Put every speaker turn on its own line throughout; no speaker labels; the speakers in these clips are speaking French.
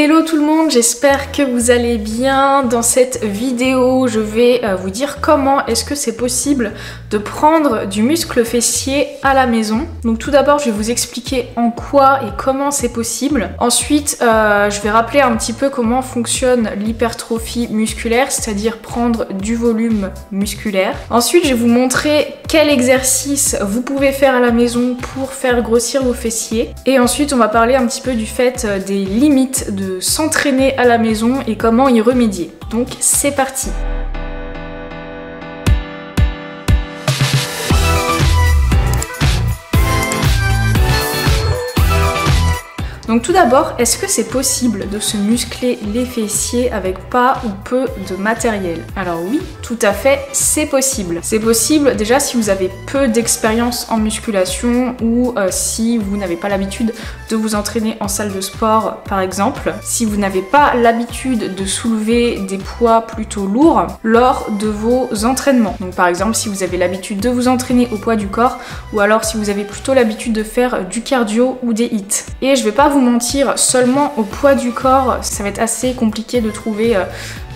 Hello tout le monde, j'espère que vous allez bien. Dans cette vidéo, je vais vous dire comment est-ce que c'est possible de prendre du muscle fessier à la maison. Donc tout d'abord, je vais vous expliquer en quoi et comment c'est possible. Ensuite, je vais rappeler un petit peu comment fonctionne l'hypertrophie musculaire, c'est-à-dire prendre du volume musculaire. Ensuite, je vais vous montrer quel exercice vous pouvez faire à la maison pour faire grossir vos fessiers. Et ensuite, on va parler un petit peu du fait des limites de s'entraîner à la maison et comment y remédier. Donc c'est parti! Donc tout d'abord, est-ce que c'est possible de se muscler les fessiers avec pas ou peu de matériel? Alors oui, tout à fait, c'est possible. C'est possible déjà si vous avez peu d'expérience en musculation ou si vous n'avez pas l'habitude de vous entraîner en salle de sport par exemple. Si vous n'avez pas l'habitude de soulever des poids plutôt lourds lors de vos entraînements. Donc par exemple si vous avez l'habitude de vous entraîner au poids du corps ou alors si vous avez plutôt l'habitude de faire du cardio ou des hits. Et je vais pas vous mentir, seulement au poids du corps, ça va être assez compliqué de trouver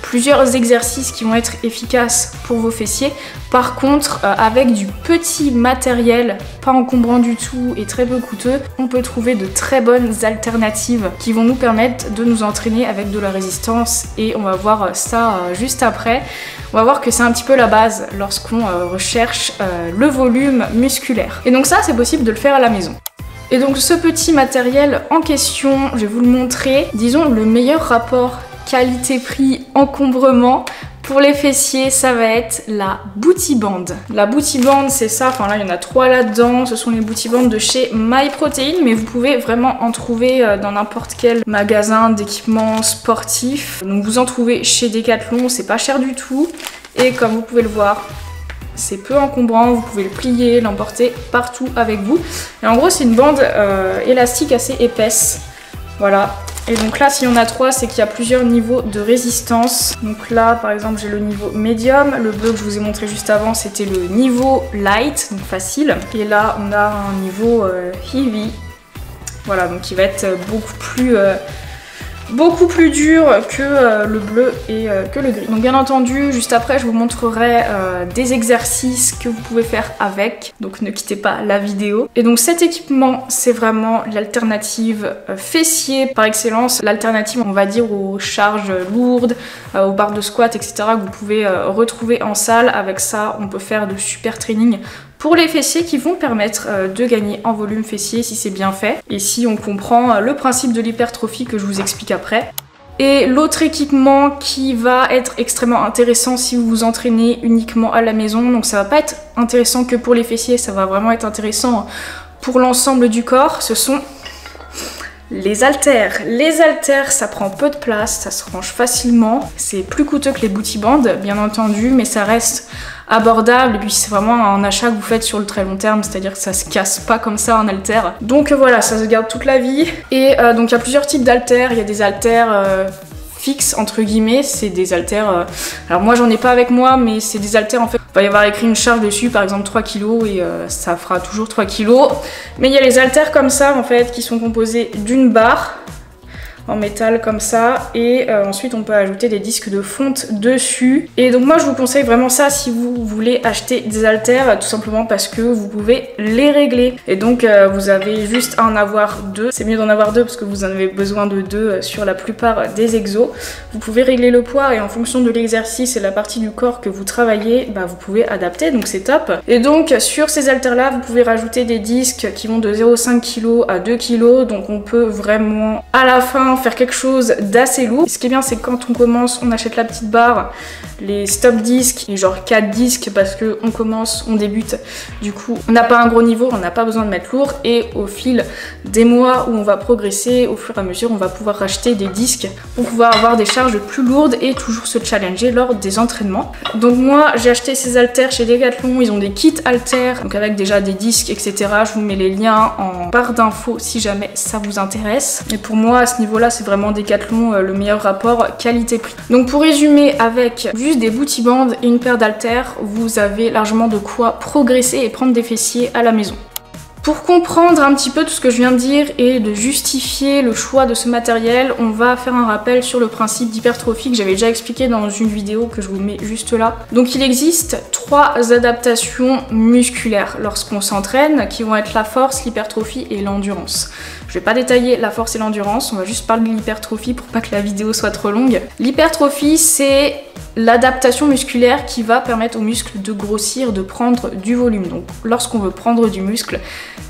plusieurs exercices qui vont être efficaces pour vos fessiers. Par contre, avec du petit matériel, pas encombrant du tout et très peu coûteux, on peut trouver de très bonnes alternatives qui vont nous permettre de nous entraîner avec de la résistance et on va voir ça juste après. On va voir que c'est un petit peu la base lorsqu'on recherche le volume musculaire. Et donc ça, c'est possible de le faire à la maison. Et donc ce petit matériel en question, je vais vous le montrer. Disons le meilleur rapport qualité-prix encombrement pour les fessiers, ça va être la Booty Band. La Booty Band, c'est ça, enfin là il y en a 3 là-dedans, ce sont les Booty Band de chez MyProtein, mais vous pouvez vraiment en trouver dans n'importe quel magasin d'équipements sportifs. Donc vous en trouvez chez Decathlon, c'est pas cher du tout. Et comme vous pouvez le voir, c'est peu encombrant, vous pouvez le plier, l'emporter partout avec vous. Et en gros, c'est une bande élastique assez épaisse. Voilà. Et donc là, s'il y en a 3, c'est qu'il y a plusieurs niveaux de résistance. Donc là, par exemple, j'ai le niveau médium. Le bleu que je vous ai montré juste avant, c'était le niveau light, donc facile. Et là, on a un niveau heavy. Voilà, donc il va être beaucoup plus dur que le bleu et que le gris. Donc bien entendu, juste après, je vous montrerai des exercices que vous pouvez faire avec. Donc ne quittez pas la vidéo. Et donc cet équipement, c'est vraiment l'alternative fessier par excellence. L'alternative, on va dire, aux charges lourdes, aux barres de squat, etc. que vous pouvez retrouver en salle. Avec ça, on peut faire de super training pour les fessiers qui vont permettre de gagner en volume fessier si c'est bien fait et si on comprend le principe de l'hypertrophie que je vous explique après. Et l'autre équipement qui va être extrêmement intéressant si vous vous entraînez uniquement à la maison, donc ça va pas être intéressant que pour les fessiers, ça va vraiment être intéressant pour l'ensemble du corps, ce sont les haltères. Les haltères, ça prend peu de place, ça se range facilement. C'est plus coûteux que les Booty Band, bien entendu, mais ça reste abordable. Et puis c'est vraiment un achat que vous faites sur le très long terme, c'est-à-dire que ça se casse pas comme ça un haltère. Donc voilà, ça se garde toute la vie. Et donc il y a plusieurs types d'haltères. Il y a des haltères fixes, entre guillemets, c'est des haltères... alors moi j'en ai pas avec moi, mais c'est des haltères en fait... Il va y avoir écrit une charge dessus, par exemple 3 kg et ça fera toujours 3 kg. Mais il y a les haltères comme ça en fait, qui sont composés d'une barre en métal comme ça et ensuite on peut ajouter des disques de fonte dessus. Et donc moi je vous conseille vraiment ça si vous voulez acheter des haltères, tout simplement parce que vous pouvez les régler. Et donc vous avez juste à en avoir 2, c'est mieux d'en avoir 2 parce que vous en avez besoin de 2 sur la plupart des exos. Vous pouvez régler le poids et en fonction de l'exercice et la partie du corps que vous travaillez, bah, vous pouvez adapter, donc c'est top. Et donc sur ces haltères là vous pouvez rajouter des disques qui vont de 0,5 kg à 2 kg, donc on peut vraiment à la fin faire quelque chose d'assez lourd. Ce qui est bien, c'est que quand on commence, on achète la petite barre, les stop disques et genre 4 disques parce que on commence, on débute. Du coup, on n'a pas un gros niveau, on n'a pas besoin de mettre lourd et au fil des mois où on va progresser, au fur et à mesure, on va pouvoir racheter des disques pour pouvoir avoir des charges plus lourdes et toujours se challenger lors des entraînements. Donc moi, j'ai acheté ces haltères chez Decathlon, ils ont des kits haltères, donc avec déjà des disques, etc. Je vous mets les liens en barre d'infos si jamais ça vous intéresse. Et pour moi, à ce niveau-là, c'est vraiment Decathlon le meilleur rapport qualité-prix. Donc pour résumer, avec juste des Booty Band et une paire d'haltères, vous avez largement de quoi progresser et prendre des fessiers à la maison. Pour comprendre un petit peu tout ce que je viens de dire et de justifier le choix de ce matériel, on va faire un rappel sur le principe d'hypertrophie que j'avais déjà expliqué dans une vidéo que je vous mets juste là. Donc il existe 3 adaptations musculaires lorsqu'on s'entraîne qui vont être la force, l'hypertrophie et l'endurance. Je vais pas détailler la force et l'endurance, on va juste parler de l'hypertrophie pour pas que la vidéo soit trop longue. L'hypertrophie, c'est l'adaptation musculaire qui va permettre aux muscles de grossir, de prendre du volume. Donc lorsqu'on veut prendre du muscle,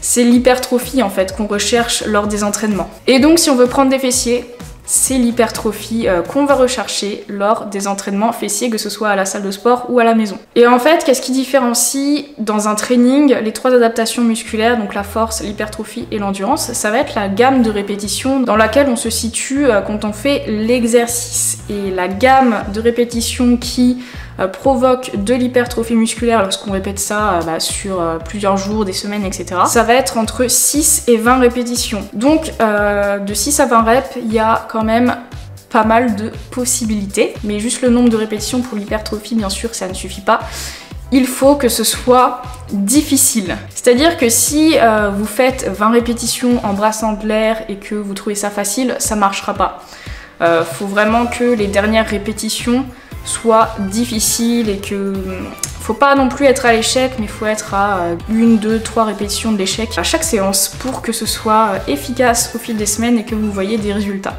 c'est l'hypertrophie en fait qu'on recherche lors des entraînements. Et donc si on veut prendre des fessiers, c'est l'hypertrophie qu'on va rechercher lors des entraînements fessiers, que ce soit à la salle de sport ou à la maison. Et en fait, qu'est-ce qui différencie dans un training les 3 adaptations musculaires, donc la force, l'hypertrophie et l'endurance? Ça va être la gamme de répétitions dans laquelle on se situe quand on fait l'exercice. Et la gamme de répétitions qui provoque de l'hypertrophie musculaire lorsqu'on répète ça sur plusieurs jours, des semaines, etc. Ça va être entre 6 et 20 répétitions. Donc de 6 à 20 reps, il y a quand même pas mal de possibilités. Mais juste le nombre de répétitions pour l'hypertrophie, bien sûr, ça ne suffit pas. Il faut que ce soit difficile. C'est-à-dire que si vous faites 20 répétitions en brassant de l'air et que vous trouvez ça facile, ça marchera pas. Faut vraiment que les dernières répétitions soit difficile et que faut pas non plus être à l'échec, mais il faut être à 1, 2, 3 répétitions de l'échec à chaque séance pour que ce soit efficace au fil des semaines et que vous voyez des résultats.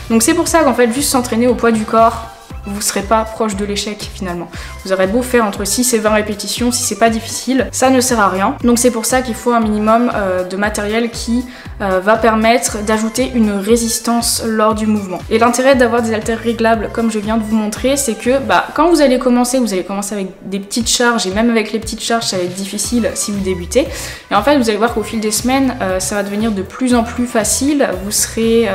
Donc c'est pour ça qu'en fait juste s'entraîner au poids du corps, vous serez pas proche de l'échec finalement. Vous aurez beau faire entre 6 et 20 répétitions, si c'est pas difficile, ça ne sert à rien. Donc c'est pour ça qu'il faut un minimum de matériel qui va permettre d'ajouter une résistance lors du mouvement. Et l'intérêt d'avoir des haltères réglables comme je viens de vous montrer, c'est que quand vous allez commencer avec des petites charges, et même avec les petites charges ça va être difficile si vous débutez. Et en fait vous allez voir qu'au fil des semaines ça va devenir de plus en plus facile, vous serez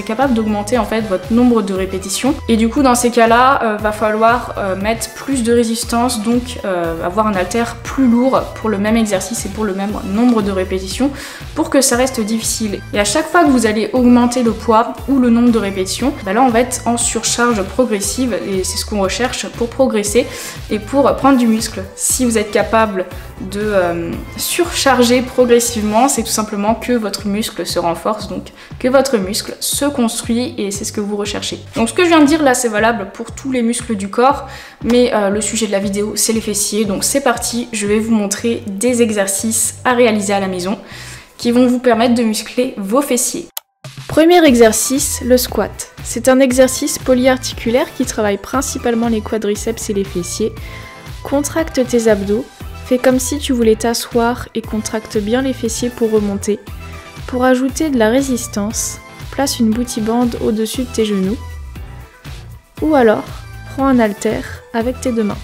capable d'augmenter en fait votre nombre de répétitions. Et du coup dans ces cas-là, va falloir mettre plus de résistance, donc avoir un haltère plus lourd pour le même exercice et pour le même nombre de répétitions pour que ça reste difficile. Et à chaque fois que vous allez augmenter le poids ou le nombre de répétitions, là on va être en surcharge progressive et c'est ce qu'on recherche pour progresser et pour prendre du muscle. Si vous êtes capable de surcharger progressivement, c'est tout simplement que votre muscle se renforce, donc que votre muscle se construit et c'est ce que vous recherchez. Donc ce que je viens de dire là c'est valable pour tous les muscles du corps, mais le sujet de la vidéo c'est les fessiers, donc c'est parti, je vais vous montrer des exercices à réaliser à la maison qui vont vous permettre de muscler vos fessiers. Premier exercice, le squat. C'est un exercice polyarticulaire qui travaille principalement les quadriceps et les fessiers. Contracte tes abdos, fais comme si tu voulais t'asseoir et contracte bien les fessiers pour remonter. Pour ajouter de la résistance, place une booty band au-dessus de tes genoux. Ou alors, prends un haltère avec tes 2 mains.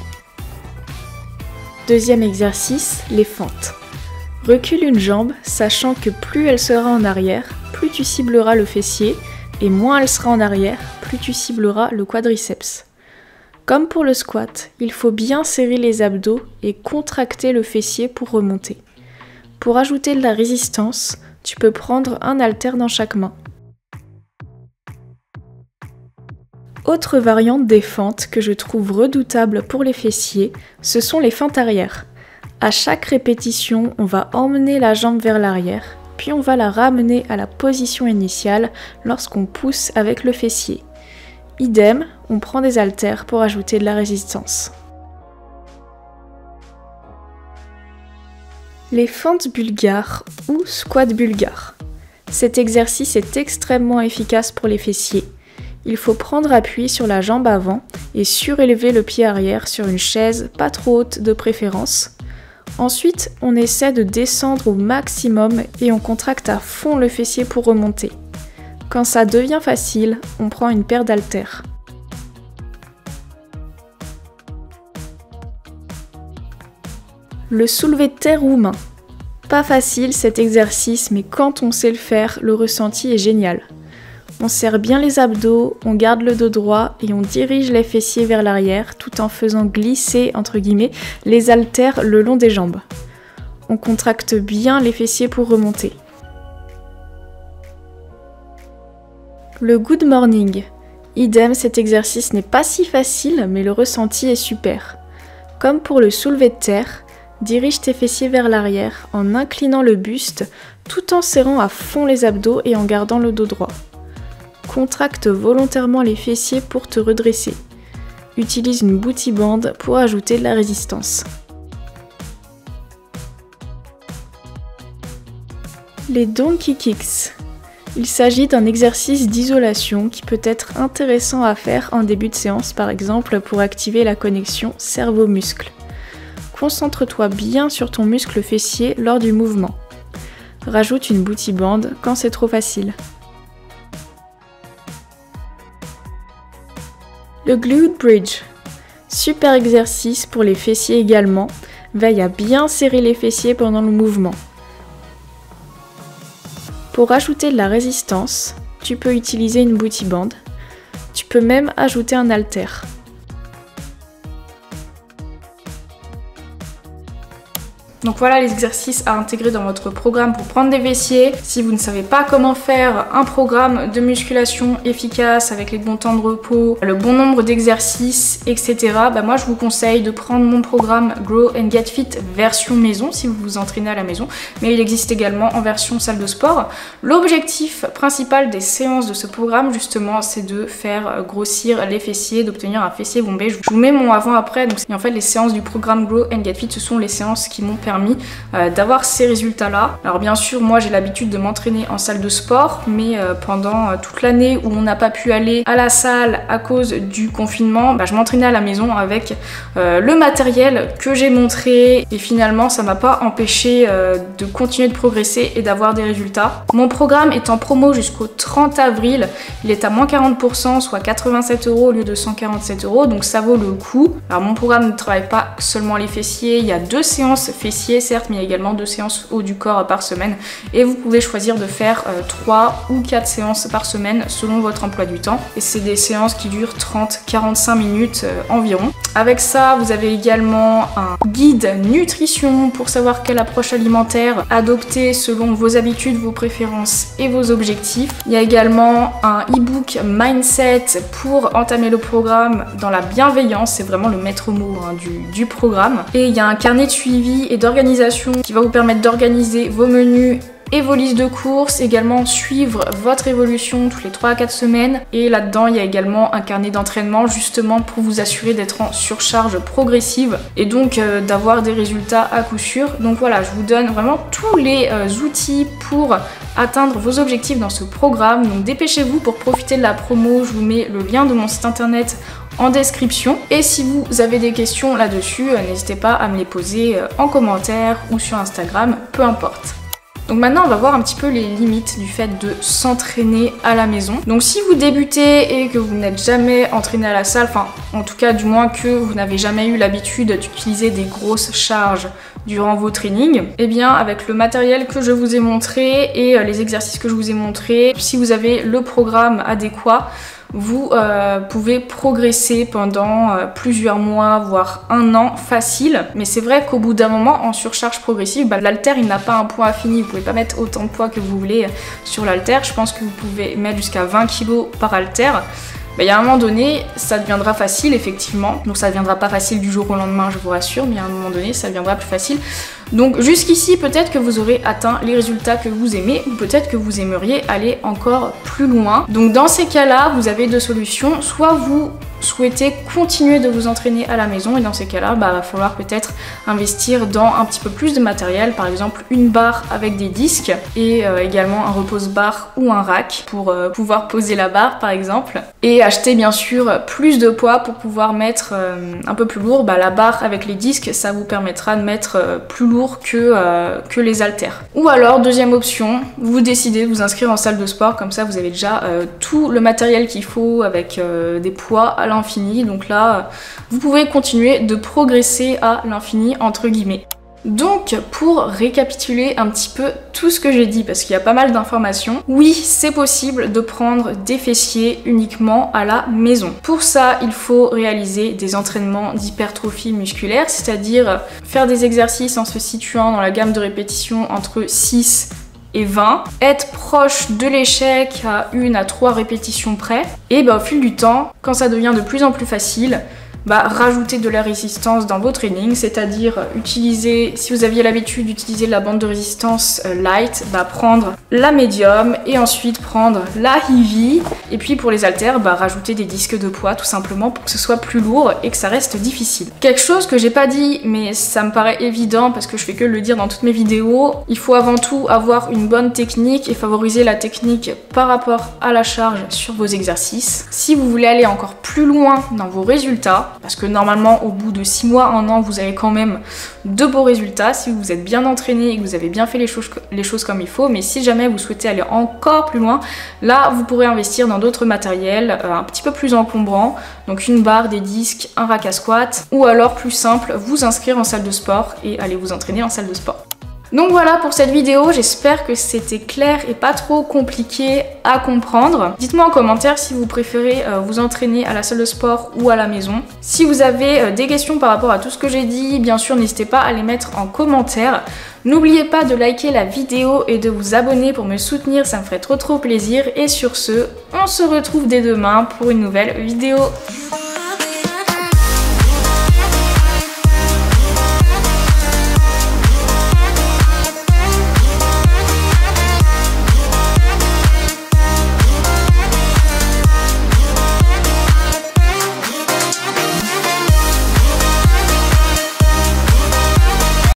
Deuxième exercice, les fentes. Recule une jambe, sachant que plus elle sera en arrière, plus tu cibleras le fessier, et moins elle sera en arrière, plus tu cibleras le quadriceps. Comme pour le squat, il faut bien serrer les abdos et contracter le fessier pour remonter. Pour ajouter de la résistance, tu peux prendre un haltère dans chaque main. Autre variante des fentes que je trouve redoutable pour les fessiers, ce sont les fentes arrière. À chaque répétition, on va emmener la jambe vers l'arrière, puis on va la ramener à la position initiale lorsqu'on pousse avec le fessier. Idem, on prend des haltères pour ajouter de la résistance. Les fentes bulgares ou squat bulgare. Cet exercice est extrêmement efficace pour les fessiers. Il faut prendre appui sur la jambe avant et surélever le pied arrière sur une chaise pas trop haute de préférence. Ensuite, on essaie de descendre au maximum et on contracte à fond le fessier pour remonter. Quand ça devient facile, on prend une paire d'haltères. Le soulevé de terre ou main. Pas facile cet exercice, mais quand on sait le faire, le ressenti est génial. On serre bien les abdos, on garde le dos droit et on dirige les fessiers vers l'arrière tout en faisant glisser, entre guillemets, les haltères le long des jambes. On contracte bien les fessiers pour remonter. Le good morning. Idem, cet exercice n'est pas si facile, mais le ressenti est super. Comme pour le soulevé de terre, Dirige tes fessiers vers l'arrière en inclinant le buste tout en serrant à fond les abdos et en gardant le dos droit. Contracte volontairement les fessiers pour te redresser. Utilise une booty band pour ajouter de la résistance. Les donkey kicks. Il s'agit d'un exercice d'isolation qui peut être intéressant à faire en début de séance, par exemple pour activer la connexion cerveau-muscle. Concentre-toi bien sur ton muscle fessier lors du mouvement. Rajoute une booty band quand c'est trop facile. Le glute bridge. Super exercice pour les fessiers également. Veille à bien serrer les fessiers pendant le mouvement. Pour ajouter de la résistance, tu peux utiliser une booty band. Tu peux même ajouter un haltère. Donc voilà les exercices à intégrer dans votre programme pour prendre des fessiers. Si vous ne savez pas comment faire un programme de musculation efficace avec les bons temps de repos, le bon nombre d'exercices, etc. Moi je vous conseille de prendre mon programme Grow and Get Fit version maison si vous vous entraînez à la maison. Mais il existe également en version salle de sport. L'objectif principal des séances de ce programme justement c'est de faire grossir les fessiers, d'obtenir un fessier bombé. Je vous mets mon avant-après. Et en fait les séances du programme Grow and Get Fit ce sont les séances qui m'ont permis d'avoir ces résultats là. Alors bien sûr moi j'ai l'habitude de m'entraîner en salle de sport mais pendant toute l'année où on n'a pas pu aller à la salle à cause du confinement, je m'entraînais à la maison avec le matériel que j'ai montré et finalement ça m'a pas empêché de continuer de progresser et d'avoir des résultats. Mon programme est en promo jusqu'au 30 avril, il est à moins 40%, soit 87 € au lieu de 147 €, donc ça vaut le coup. Alors mon programme ne travaille pas seulement les fessiers, il y a 2 séances fessiers certes, mais il y a également 2 séances haut du corps par semaine et vous pouvez choisir de faire 3 ou 4 séances par semaine selon votre emploi du temps et c'est des séances qui durent 30-45 minutes environ. Avec ça vous avez également un guide nutrition pour savoir quelle approche alimentaire adopter selon vos habitudes, vos préférences et vos objectifs. Il y a également un e-book mindset pour entamer le programme dans la bienveillance, c'est vraiment le maître mot du programme, et il y a un carnet de suivi et d'organisation qui va vous permettre d'organiser vos menus et vos listes de courses, également suivre votre évolution toutes les 3 à 4 semaines. Et là-dedans, il y a également un carnet d'entraînement justement pour vous assurer d'être en surcharge progressive et donc d'avoir des résultats à coup sûr. Donc voilà, je vous donne vraiment tous les outils pour atteindre vos objectifs dans ce programme. Donc dépêchez-vous pour profiter de la promo. Je vous mets le lien de mon site internet en description. Et si vous avez des questions là-dessus, n'hésitez pas à me les poser en commentaire ou sur Instagram, peu importe. Donc maintenant on va voir un petit peu les limites du fait de s'entraîner à la maison. Donc si vous débutez et que vous n'êtes jamais entraîné à la salle, enfin en tout cas du moins que vous n'avez jamais eu l'habitude d'utiliser des grosses charges durant vos trainings, et bien avec le matériel que je vous ai montré et les exercices que je vous ai montrés, si vous avez le programme adéquat, vous pouvez progresser pendant plusieurs mois, voire 1 an facile. Mais c'est vrai qu'au bout d'un moment, en surcharge progressive, l'haltère il n'a pas un poids infini. Vous pouvez pas mettre autant de poids que vous voulez sur l'haltère. Je pense que vous pouvez mettre jusqu'à 20 kg par haltère. Il y a un moment donné, ça deviendra facile effectivement. Donc ça ne deviendra pas facile du jour au lendemain, je vous rassure, mais à un moment donné, ça deviendra plus facile. Donc jusqu'ici, peut-être que vous aurez atteint les résultats que vous aimez, ou peut-être que vous aimeriez aller encore plus loin. Donc dans ces cas-là, vous avez 2 solutions. Soit vous souhaitez continuer de vous entraîner à la maison, et dans ces cas-là, va falloir peut-être investir dans un petit peu plus de matériel, par exemple une barre avec des disques et également un repose-barre ou un rack pour pouvoir poser la barre par exemple, et acheter bien sûr plus de poids pour pouvoir mettre un peu plus lourd. La barre avec les disques, ça vous permettra de mettre plus lourd que les haltères. Ou alors deuxième option, vous décidez de vous inscrire en salle de sport, comme ça vous avez déjà tout le matériel qu'il faut avec des poids à l'infini. Donc là, vous pouvez continuer de progresser à l'infini entre guillemets. Donc pour récapituler un petit peu tout ce que j'ai dit, parce qu'il y a pas mal d'informations, oui c'est possible de prendre des fessiers uniquement à la maison. Pour ça il faut réaliser des entraînements d'hypertrophie musculaire, c'est-à-dire faire des exercices en se situant dans la gamme de répétitions entre 6 et 20, être proche de l'échec à 1 à 3 répétitions près, et au fil du temps, quand ça devient de plus en plus facile, rajouter de la résistance dans vos trainings, c'est-à-dire utiliser, si vous aviez l'habitude d'utiliser la bande de résistance light, prendre la médium et ensuite prendre la heavy. Et puis pour les haltères, rajouter des disques de poids tout simplement pour que ce soit plus lourd et que ça reste difficile. Quelque chose que j'ai pas dit mais ça me paraît évident parce que je fais que le dire dans toutes mes vidéos, il faut avant tout avoir une bonne technique et favoriser la technique par rapport à la charge sur vos exercices. Si vous voulez aller encore plus loin dans vos résultats, parce que normalement au bout de 6 mois, 1 an, vous avez quand même de beaux résultats si vous êtes bien entraîné et que vous avez bien fait les choses comme il faut, mais si jamais vous souhaitez aller encore plus loin, là vous pourrez investir dans d'autres matériels un petit peu plus encombrants, donc une barre, des disques, un rack à squat, ou alors plus simple, vous inscrire en salle de sport et aller vous entraîner en salle de sport. Donc voilà pour cette vidéo, j'espère que c'était clair et pas trop compliqué à comprendre. Dites-moi en commentaire si vous préférez vous entraîner à la salle de sport ou à la maison. Si vous avez des questions par rapport à tout ce que j'ai dit, bien sûr n'hésitez pas à les mettre en commentaire. N'oubliez pas de liker la vidéo et de vous abonner pour me soutenir, ça me ferait trop plaisir. Et sur ce, on se retrouve dès demain pour une nouvelle vidéo.